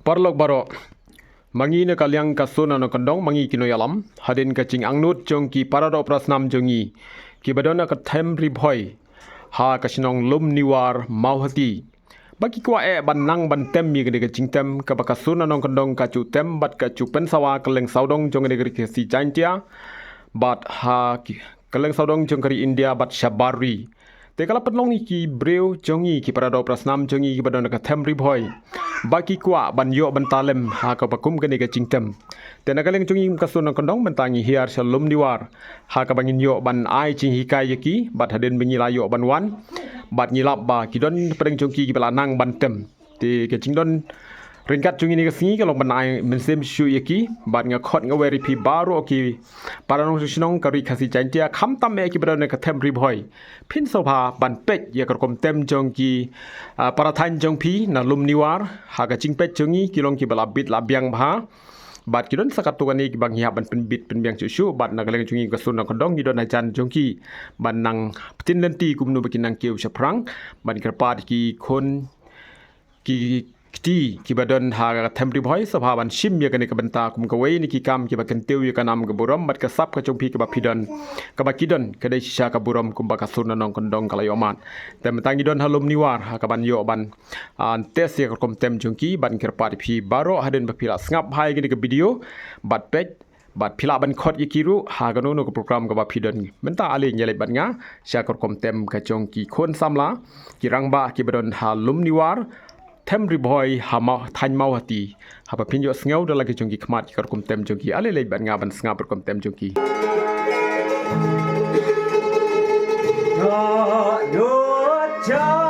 Parlok baro mangi ne kalyang ka Sur Nongkyndong mangi kinoyalam hadin ka ching angnut jongki parado prasnam jongi ki badona ka them Ribhoi ha ka sinong lum niwar mauhati baki kwa ban nang ban tem mi gede ka ching tem ka baka Sur Nongkyndong ka chu tem bat ka chu pen sawa kaleng saudong jong gede ka si chantia bat ha kaleng saudong jong kari India bat shabari te kala penlong ki breu jongi ki parado prasnam jongi ki badona ka them Ribhoi baki kwa ban yo ban talem ha ka bakum gane ka chingtem te nagaleng jongi ka Sur Nongkyndong mentangi hiar shalom diwar ha ka bangin yo ban ai ching hikai yaki bat haden bengi layo ban wan bat nyilap ba kidon pedeng jongki ki bala nang ban tem te ke chingdon ringkat jongi ni ka singi kalau ban ai mensem shu yaki bat nga khot nga weri pi baru ki paranong sinong kari khasi chantia kham tam me ki badona ka them Ribhoi phin soba ban pek ya kom tem jongki parathan jongpi na lum niwar ha ka chingpet jongi kilong ki bala bit la biang bha bat kidon sakat tukani ki bang hiap ban pen bit pen biang chu bat na galeng jongi ka Sur Nongkyndong kidon ajan jongki ban nang tin lenti kumnu bakin nang kiu saprang ban kerpat ki khon ki ki badon ha them Ribhoi sabha ban shim ya kane ka banta kum ka wei ni ki kam ki bakan teu ya kanam ka buram bat ka sap ka chongpi ka bapidon ka bakidon ka dai shisha ka buram kum ba ka Sur Nongkyndong kala yoman tem tangi don halum niwar ha ka ban yo ban tes ya kom tem jongki ban kerpat phi baro haden bapila ngap hai gini ka video bat pek bat pila ban khot yikiru ha ganu no program ka ba phidon menta ale nyele ban nga sha kom tem ka jongki khon samla ki rangba ki badon halum niwar them Ribhoi hama than mau hati haba pinjo sngau dala ke jongki khmat kar kum tem jongki ale le ban nga ban snga per kum tem jongki no cha